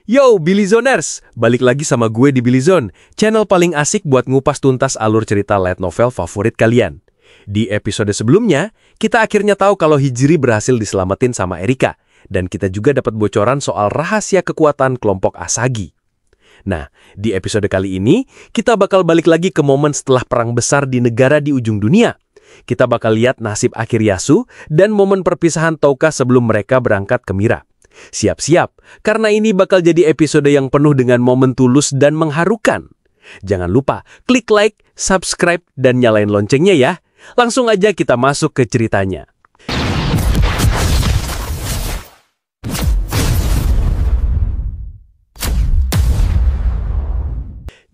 Yo, Billyzoners! Balik lagi sama gue di Billyzone, channel paling asik buat ngupas tuntas alur cerita light novel favorit kalian. Di episode sebelumnya, kita akhirnya tahu kalau Hijri berhasil diselamatin sama Erika, dan kita juga dapat bocoran soal rahasia kekuatan kelompok Asagi. Nah, di episode kali ini, kita bakal balik lagi ke momen setelah perang besar di negara di ujung dunia. Kita bakal lihat nasib akhir Yasu dan momen perpisahan Touka sebelum mereka berangkat ke Mira. Siap-siap, karena ini bakal jadi episode yang penuh dengan momen tulus dan mengharukan. Jangan lupa klik like, subscribe, dan nyalain loncengnya ya. Langsung aja kita masuk ke ceritanya.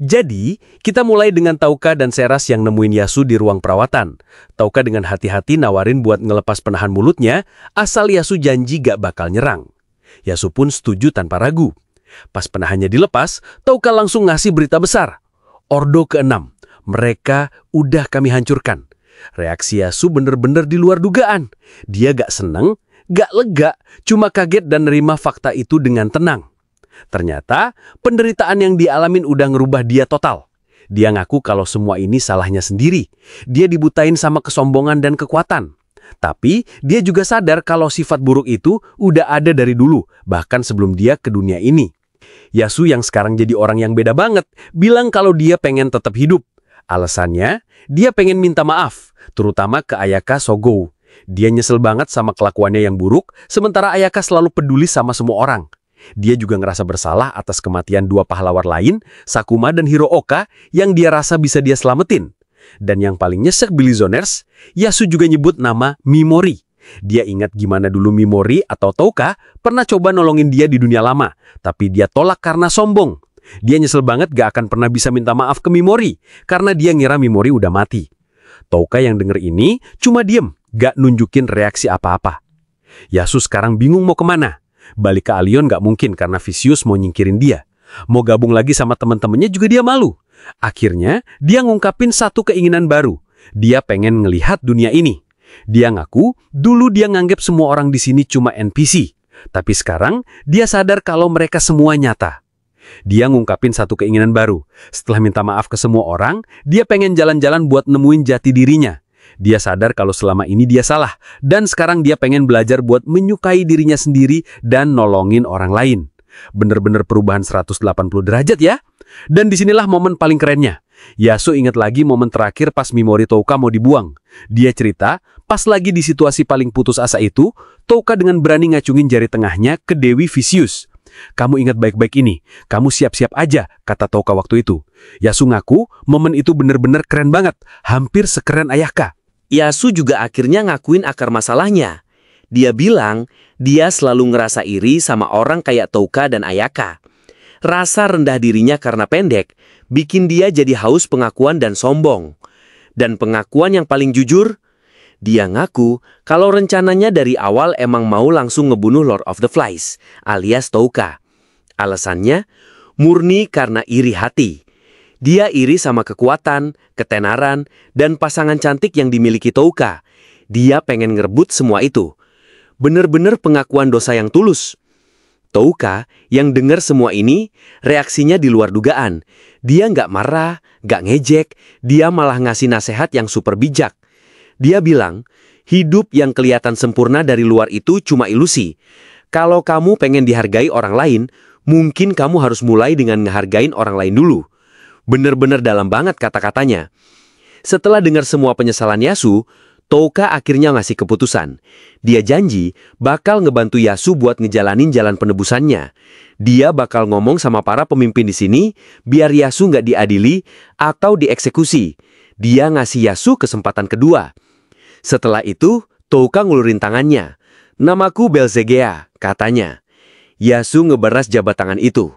Jadi, kita mulai dengan Touka dan Seras yang nemuin Yasu di ruang perawatan. Touka dengan hati-hati nawarin buat ngelepas penahan mulutnya, asal Yasu janji gak bakal nyerang. Yasu pun setuju tanpa ragu. Pas penahannya dilepas, Touka langsung ngasih berita besar. Ordo ke-6, mereka udah kami hancurkan. Reaksi Yasu bener-bener di luar dugaan. Dia gak seneng, gak lega, cuma kaget dan nerima fakta itu dengan tenang. Ternyata, penderitaan yang dialamin udah ngerubah dia total. Dia ngaku kalau semua ini salahnya sendiri. Dia dibutain sama kesombongan dan kekuatan. Tapi, dia juga sadar kalau sifat buruk itu udah ada dari dulu, bahkan sebelum dia ke dunia ini. Yasu yang sekarang jadi orang yang beda banget, bilang kalau dia pengen tetap hidup. Alasannya, dia pengen minta maaf, terutama ke Ayaka Sogou. Dia nyesel banget sama kelakuannya yang buruk, sementara Ayaka selalu peduli sama semua orang. Dia juga ngerasa bersalah atas kematian dua pahlawan lain, Sakuma dan Hirooka, yang dia rasa bisa dia selamatin. Dan yang paling nyesek Billyzoners, Yasu juga nyebut nama Mimori. Dia ingat gimana dulu Mimori atau Touka pernah coba nolongin dia di dunia lama, tapi dia tolak karena sombong. Dia nyesel banget gak akan pernah bisa minta maaf ke Mimori, karena dia ngira Mimori udah mati. Touka yang denger ini cuma diem, gak nunjukin reaksi apa-apa. Yasu sekarang bingung mau kemana. Balik ke Alion gak mungkin karena Vicious mau nyingkirin dia. Mau gabung lagi sama temen-temennya juga dia malu. Akhirnya, dia ngungkapin satu keinginan baru. Dia pengen ngelihat dunia ini. Dia ngaku, dulu dia nganggep semua orang di sini cuma NPC. Tapi sekarang, dia sadar kalau mereka semua nyata. Dia ngungkapin satu keinginan baru. Setelah minta maaf ke semua orang, dia pengen jalan-jalan buat nemuin jati dirinya. Dia sadar kalau selama ini dia salah. Dan sekarang dia pengen belajar buat menyukai dirinya sendiri dan nolongin orang lain. Bener-bener perubahan 180 derajat ya. Dan disinilah momen paling kerennya. Yasu ingat lagi momen terakhir pas Mimori Touka mau dibuang. Dia cerita, pas lagi di situasi paling putus asa itu, Touka dengan berani ngacungin jari tengahnya ke Dewi Vicious. Kamu ingat baik-baik ini, kamu siap-siap aja, kata Touka waktu itu. Yasu ngaku, momen itu bener-bener keren banget, hampir sekeren Ayaka. Yasu juga akhirnya ngakuin akar masalahnya. Dia bilang, dia selalu ngerasa iri sama orang kayak Touka dan Ayaka. Rasa rendah dirinya karena pendek, bikin dia jadi haus pengakuan dan sombong. Dan pengakuan yang paling jujur, dia ngaku kalau rencananya dari awal emang mau langsung ngebunuh Lord of the Flies, alias Touka. Alasannya, murni karena iri hati. Dia iri sama kekuatan, ketenaran, dan pasangan cantik yang dimiliki Touka. Dia pengen ngerebut semua itu. Bener-bener pengakuan dosa yang tulus. Touka yang dengar semua ini, reaksinya di luar dugaan. Dia nggak marah, nggak ngejek, dia malah ngasih nasihat yang super bijak. Dia bilang, hidup yang kelihatan sempurna dari luar itu cuma ilusi. Kalau kamu pengen dihargai orang lain, mungkin kamu harus mulai dengan ngehargain orang lain dulu. Bener-bener dalam banget kata-katanya. Setelah dengar semua penyesalan Yasu, Touka akhirnya ngasih keputusan. Dia janji bakal ngebantu Yasu buat ngejalanin jalan penebusannya. Dia bakal ngomong sama para pemimpin di sini biar Yasu nggak diadili atau dieksekusi. Dia ngasih Yasu kesempatan kedua. Setelah itu, Touka ngulurin tangannya. Namaku Belzegea, katanya. Yasu ngebaras jabat tangan itu.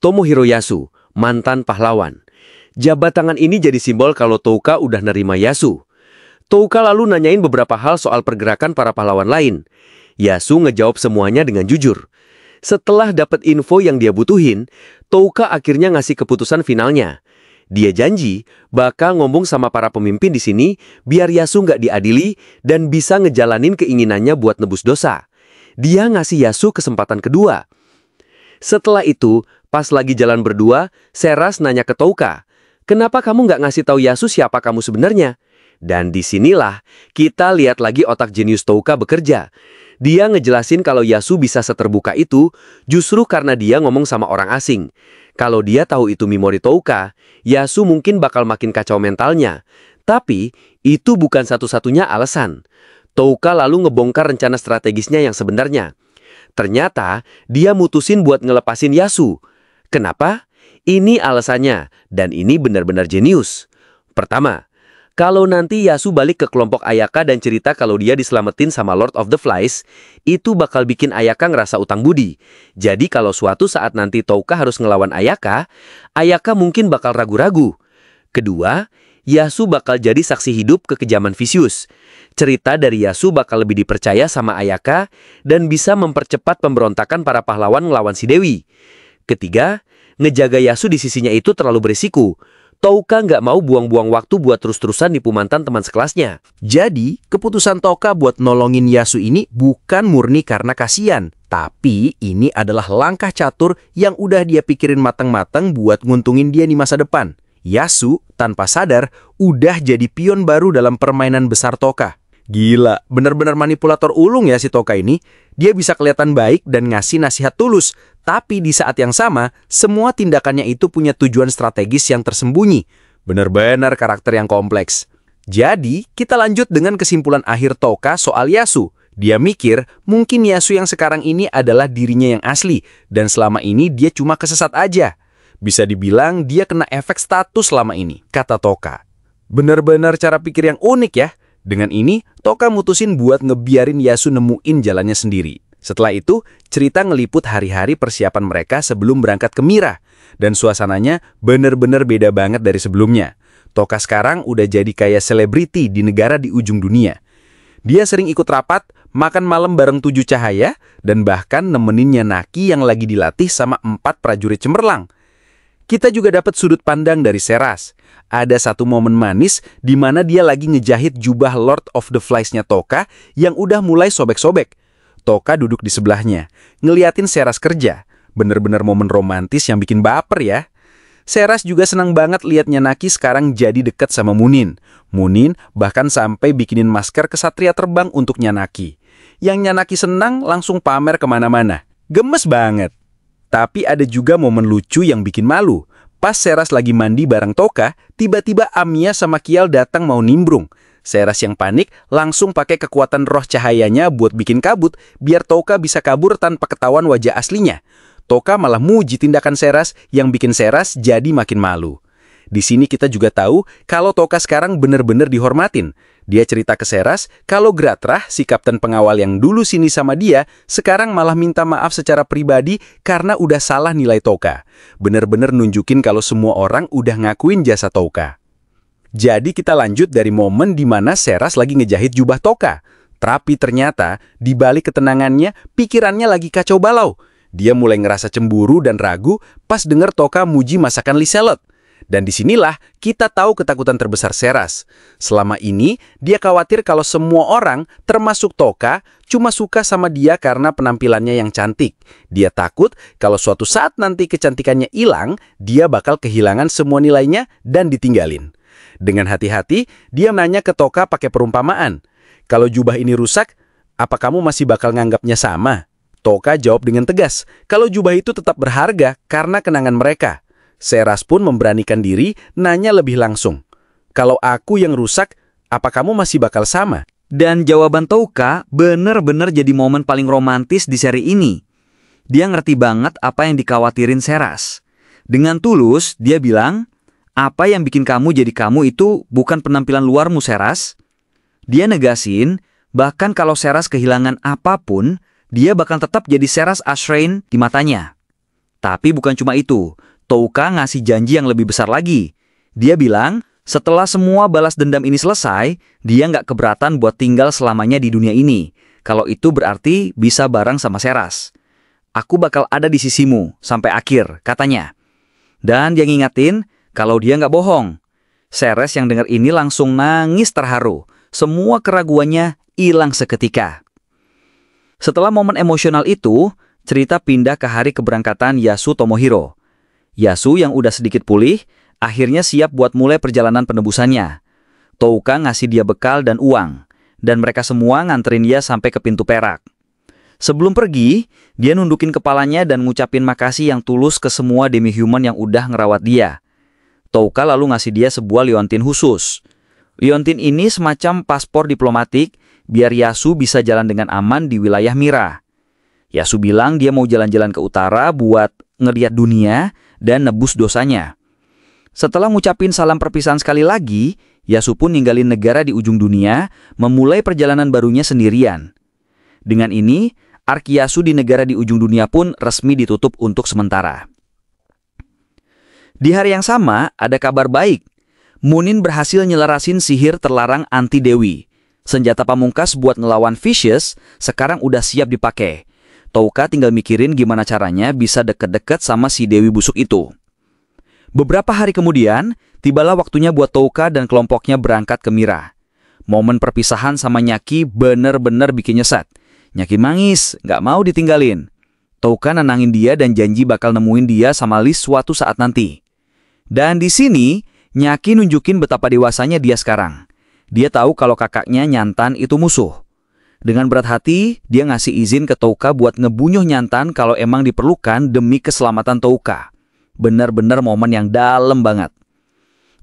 Tomohiro Yasu, mantan pahlawan. Jabat tangan ini jadi simbol kalau Touka udah nerima Yasu. Touka lalu nanyain beberapa hal soal pergerakan para pahlawan lain. Yasu ngejawab semuanya dengan jujur. Setelah dapat info yang dia butuhin, Touka akhirnya ngasih keputusan finalnya. Dia janji bakal ngomong sama para pemimpin di sini biar Yasu nggak diadili dan bisa ngejalanin keinginannya buat nebus dosa. Dia ngasih Yasu kesempatan kedua. Setelah itu, pas lagi jalan berdua, Seras nanya ke Touka, "Kenapa kamu nggak ngasih tahu Yasu siapa kamu sebenarnya?" Dan disinilah kita lihat lagi otak jenius Touka bekerja. Dia ngejelasin kalau Yasu bisa seterbuka itu justru karena dia ngomong sama orang asing. Kalau dia tahu itu memori Touka, Yasu mungkin bakal makin kacau mentalnya. Tapi itu bukan satu-satunya alasan. Touka lalu ngebongkar rencana strategisnya yang sebenarnya. Ternyata dia mutusin buat ngelepasin Yasu. Kenapa? Ini alasannya, dan ini benar-benar jenius. Pertama, kalau nanti Yasu balik ke kelompok Ayaka dan cerita kalau dia diselamatin sama Lord of the Flies, itu bakal bikin Ayaka ngerasa utang budi. Jadi kalau suatu saat nanti Touka harus ngelawan Ayaka, Ayaka mungkin bakal ragu-ragu. Kedua, Yasu bakal jadi saksi hidup kekejaman Vicious. Cerita dari Yasu bakal lebih dipercaya sama Ayaka dan bisa mempercepat pemberontakan para pahlawan ngelawan si Dewi. Ketiga, ngejaga Yasu di sisinya itu terlalu berisiko. Touka nggak mau buang-buang waktu buat terus-terusan nipu mantan teman sekelasnya. Jadi, keputusan Touka buat nolongin Yasu ini bukan murni karena kasihan. Tapi ini adalah langkah catur yang udah dia pikirin matang-matang buat nguntungin dia di masa depan. Yasu, tanpa sadar, udah jadi pion baru dalam permainan besar Touka. Gila, bener-bener manipulator ulung ya si Touka ini. Dia bisa kelihatan baik dan ngasih nasihat tulus. Tapi di saat yang sama, semua tindakannya itu punya tujuan strategis yang tersembunyi. Bener-bener karakter yang kompleks. Jadi, kita lanjut dengan kesimpulan akhir Touka soal Yasu. Dia mikir, mungkin Yasu yang sekarang ini adalah dirinya yang asli. Dan selama ini dia cuma kesesat aja. Bisa dibilang dia kena efek status selama ini, kata Touka. Bener-bener cara pikir yang unik ya. Dengan ini, Touka mutusin buat ngebiarin Yasu nemuin jalannya sendiri. Setelah itu, cerita ngeliput hari-hari persiapan mereka sebelum berangkat ke Mira. Dan suasananya bener-bener beda banget dari sebelumnya. Touka sekarang udah jadi kayak selebriti di negara di ujung dunia. Dia sering ikut rapat, makan malam bareng 7 cahaya, dan bahkan nemeninnya Naki yang lagi dilatih sama 4 prajurit cemerlang. Kita juga dapat sudut pandang dari Seras. Ada satu momen manis di mana dia lagi ngejahit jubah Lord of the Flies-nya Touka yang udah mulai sobek-sobek. Touka duduk di sebelahnya, ngeliatin Seras kerja. Bener-bener momen romantis yang bikin baper ya. Seras juga senang banget liat Nyanaki sekarang jadi deket sama Munin. Munin bahkan sampai bikinin masker kesatria terbang untuk Nyanaki. Yang Nyanaki senang langsung pamer kemana-mana. Gemes banget. Tapi ada juga momen lucu yang bikin malu. Pas Seras lagi mandi bareng Touka, tiba-tiba Amiya sama Kial datang mau nimbrung. Seras yang panik langsung pakai kekuatan roh cahayanya buat bikin kabut, biar Touka bisa kabur tanpa ketahuan wajah aslinya. Touka malah muji tindakan Seras yang bikin Seras jadi makin malu. Di sini kita juga tahu kalau Touka sekarang bener-bener dihormatin. Dia cerita ke Seras kalau Gratrah, si kapten pengawal yang dulu sini sama dia, sekarang malah minta maaf secara pribadi karena udah salah nilai Touka. Bener-bener nunjukin kalau semua orang udah ngakuin jasa Touka. Jadi kita lanjut dari momen di mana Seras lagi ngejahit jubah Touka. Tapi ternyata di balik ketenangannya, pikirannya lagi kacau balau. Dia mulai ngerasa cemburu dan ragu pas denger Touka muji masakan Liselot. Dan disinilah kita tahu ketakutan terbesar Seras. Selama ini, dia khawatir kalau semua orang, termasuk Touka, cuma suka sama dia karena penampilannya yang cantik. Dia takut kalau suatu saat nanti kecantikannya hilang, dia bakal kehilangan semua nilainya dan ditinggalin. Dengan hati-hati, dia nanya ke Touka pakai perumpamaan. Kalau jubah ini rusak, apa kamu masih bakal nganggapnya sama? Touka jawab dengan tegas, kalau jubah itu tetap berharga karena kenangan mereka. Seras pun memberanikan diri nanya lebih langsung. Kalau aku yang rusak, apa kamu masih bakal sama? Dan jawaban Touka bener-bener jadi momen paling romantis di seri ini. Dia ngerti banget apa yang dikhawatirin Seras. Dengan tulus, dia bilang, apa yang bikin kamu jadi kamu itu bukan penampilan luarmu, Seras. Dia negasin, bahkan kalau Seras kehilangan apapun, dia bakal tetap jadi Seras Ashrain di matanya. Tapi bukan cuma itu. Touka ngasih janji yang lebih besar lagi. Dia bilang, setelah semua balas dendam ini selesai, dia nggak keberatan buat tinggal selamanya di dunia ini. Kalau itu berarti bisa bareng sama Seras. Aku bakal ada di sisimu sampai akhir, katanya. Dan dia ngingatin kalau dia nggak bohong. Seras yang dengar ini langsung nangis terharu. Semua keraguannya hilang seketika. Setelah momen emosional itu, cerita pindah ke hari keberangkatan Yasu Tomohiro. Yasu yang udah sedikit pulih, akhirnya siap buat mulai perjalanan penebusannya. Touka ngasih dia bekal dan uang, dan mereka semua nganterin dia sampai ke pintu perak. Sebelum pergi, dia nundukin kepalanya dan ngucapin makasih yang tulus ke semua demi-human yang udah ngerawat dia. Touka lalu ngasih dia sebuah liontin khusus. Liontin ini semacam paspor diplomatik, biar Yasu bisa jalan dengan aman di wilayah Mira. Yasu bilang dia mau jalan-jalan ke utara buat ngeliat dunia dan nebus dosanya. Setelah ngucapin salam perpisahan sekali lagi, Yasu pun ninggalin negara di ujung dunia, memulai perjalanan barunya sendirian. Dengan ini, ark Yasu di negara di ujung dunia pun resmi ditutup untuk sementara. Di hari yang sama, ada kabar baik. Munin berhasil nyelarasin sihir terlarang anti Dewi. Senjata pamungkas buat ngelawan Vicious sekarang udah siap dipakai. Touka tinggal mikirin gimana caranya bisa deket-deket sama si Dewi busuk itu. Beberapa hari kemudian, tibalah waktunya buat Touka dan kelompoknya berangkat ke Mira. Momen perpisahan sama Nyaki bener-bener bikin nyesat. Nyaki mangis, nggak mau ditinggalin. Touka nenangin dia dan janji bakal nemuin dia sama Liz suatu saat nanti. Dan di sini, Nyaki nunjukin betapa dewasanya dia sekarang. Dia tahu kalau kakaknya Nyantan itu musuh. Dengan berat hati, dia ngasih izin ke Touka buat ngebunuh Nyantan kalau emang diperlukan demi keselamatan Touka. Bener-bener momen yang dalam banget.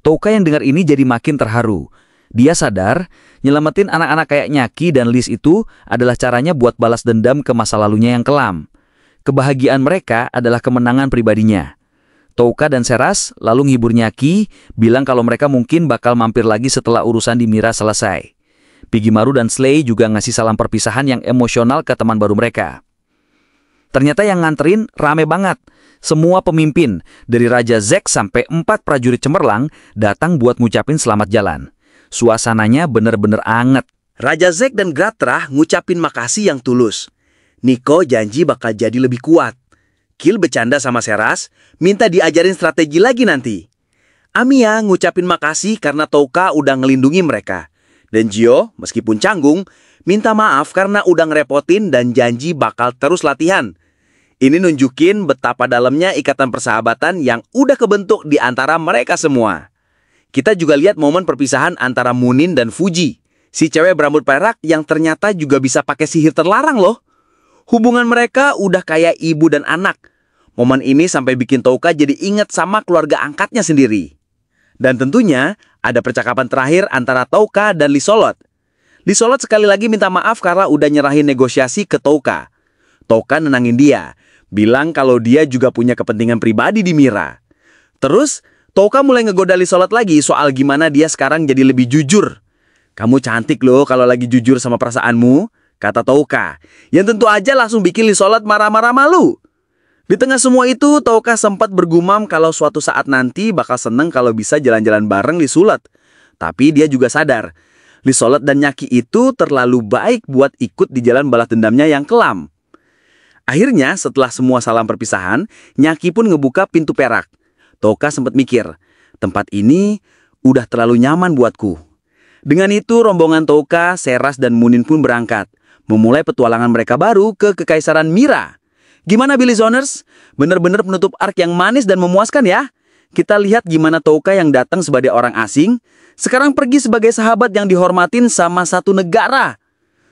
Touka yang dengar ini jadi makin terharu. Dia sadar, nyelamatin anak-anak kayak Nyaki dan Liz itu adalah caranya buat balas dendam ke masa lalunya yang kelam. Kebahagiaan mereka adalah kemenangan pribadinya. Touka dan Seras lalu ngibur Nyaki, bilang kalau mereka mungkin bakal mampir lagi setelah urusan di Mira selesai. Pigimaru dan Slay juga ngasih salam perpisahan yang emosional ke teman baru mereka. Ternyata yang nganterin rame banget. Semua pemimpin, dari Raja Zek sampai 4 prajurit cemerlang, datang buat ngucapin selamat jalan. Suasananya bener-bener anget. Raja Zek dan Gratra ngucapin makasih yang tulus. Nico janji bakal jadi lebih kuat. Kill bercanda sama Seras, minta diajarin strategi lagi nanti. Amiya ngucapin makasih karena Touka udah ngelindungi mereka. Dan Gio, meskipun canggung, minta maaf karena udah ngerepotin dan janji bakal terus latihan. Ini nunjukin betapa dalamnya ikatan persahabatan yang udah kebentuk di antara mereka semua. Kita juga lihat momen perpisahan antara Munin dan Fuji, si cewek berambut perak yang ternyata juga bisa pakai sihir terlarang loh. Hubungan mereka udah kayak ibu dan anak. Momen ini sampai bikin Touka jadi inget sama keluarga angkatnya sendiri. Dan tentunya ada percakapan terakhir antara Touka dan Lisolot. Lisolot sekali lagi minta maaf karena udah nyerahin negosiasi ke Touka. Touka nenangin dia, bilang kalau dia juga punya kepentingan pribadi di Mira. Terus, Touka mulai ngegoda Lisolot lagi soal gimana dia sekarang jadi lebih jujur. Kamu cantik loh kalau lagi jujur sama perasaanmu, kata Touka. Yang tentu aja langsung bikin Lisolot marah-marah malu. Di tengah semua itu, Touka sempat bergumam kalau suatu saat nanti bakal seneng kalau bisa jalan-jalan bareng Lisolot. Tapi dia juga sadar, Lisolot dan Nyaki itu terlalu baik buat ikut di jalan balas dendamnya yang kelam. Akhirnya, setelah semua salam perpisahan, Nyaki pun ngebuka pintu perak. Touka sempat mikir, tempat ini udah terlalu nyaman buatku. Dengan itu, rombongan Touka, Seras, dan Munin pun berangkat, memulai petualangan mereka baru ke Kekaisaran Mira. Gimana Billy Zoners? Bener-bener penutup ark yang manis dan memuaskan ya? Kita lihat gimana Touka yang datang sebagai orang asing, sekarang pergi sebagai sahabat yang dihormatin sama satu negara.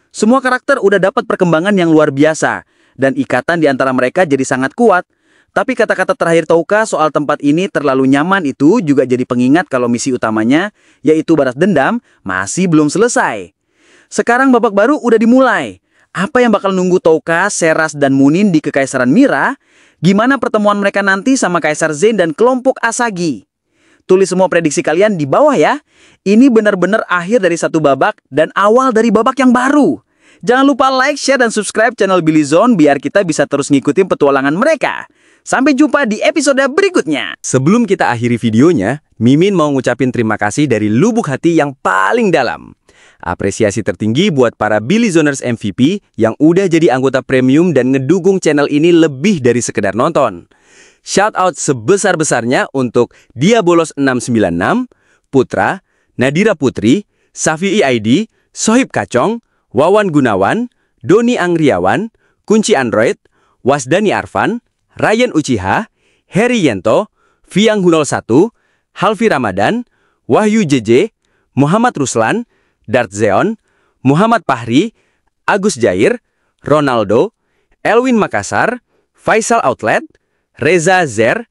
Semua karakter udah dapat perkembangan yang luar biasa, dan ikatan di antara mereka jadi sangat kuat. Tapi kata-kata terakhir Touka soal tempat ini terlalu nyaman itu juga jadi pengingat kalau misi utamanya, yaitu balas dendam, masih belum selesai. Sekarang babak baru udah dimulai. Apa yang bakal nunggu Touka, Seras, dan Munin di Kekaisaran Mira? Gimana pertemuan mereka nanti sama Kaisar Zen dan kelompok Asagi? Tulis semua prediksi kalian di bawah ya. Ini benar-benar akhir dari satu babak dan awal dari babak yang baru. Jangan lupa like, share, dan subscribe channel Billy Zone biar kita bisa terus ngikutin petualangan mereka. Sampai jumpa di episode berikutnya. Sebelum kita akhiri videonya, Mimin mau ngucapin terima kasih dari lubuk hati yang paling dalam. Apresiasi tertinggi buat para Billy Zoners MVP yang udah jadi anggota premium dan ngedukung channel ini lebih dari sekedar nonton. Shout out sebesar-besarnya untuk Diabolos 696, Putra, Nadira Putri, Safi ID, Sohib Kacong, Wawan Gunawan, Doni Angriawan, Kunci Android, Wasdani Arfan, Ryan Uchiha, Heri Yento, Viang Hunol 1, Halvi Ramadan, Wahyu JJ, Muhammad Ruslan, Dart Zeon, Muhammad Pahri, Agus Jair, Ronaldo, Elwin Makassar, Faisal Outlet, Reza Zer,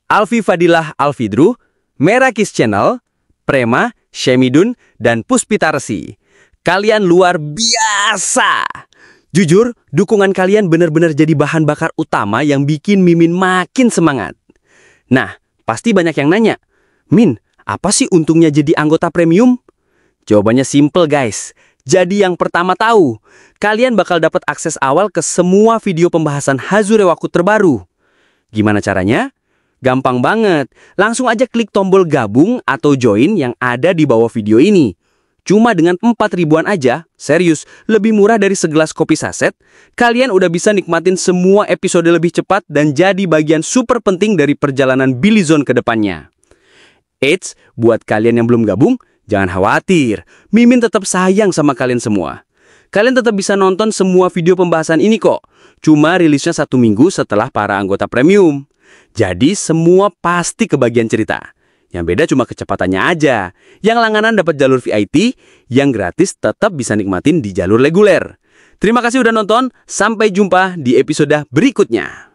Alfi Fadilah Alfidru, Merakis Channel, Prema, Shemidun, dan Puspita Resi. Kalian luar biasa! Jujur, dukungan kalian benar-benar jadi bahan bakar utama yang bikin Mimin makin semangat. Nah, pasti banyak yang nanya, Min, apa sih untungnya jadi anggota premium? Jawabannya simple guys. Jadi yang pertama tahu, kalian bakal dapat akses awal ke semua video pembahasan Hazurewaku terbaru. Gimana caranya? Gampang banget. Langsung aja klik tombol gabung atau join yang ada di bawah video ini. Cuma dengan 4 ribuan aja, serius, lebih murah dari segelas kopi saset, kalian udah bisa nikmatin semua episode lebih cepat dan jadi bagian super penting dari perjalanan Billy Zone ke depannya. Eits, buat kalian yang belum gabung, jangan khawatir, Mimin tetap sayang sama kalian semua. Kalian tetap bisa nonton semua video pembahasan ini kok, cuma rilisnya 1 minggu setelah para anggota premium. Jadi semua pasti kebagian cerita. Yang beda cuma kecepatannya aja. Yang langganan dapat jalur VIP, yang gratis tetap bisa nikmatin di jalur reguler. Terima kasih udah nonton, sampai jumpa di episode berikutnya.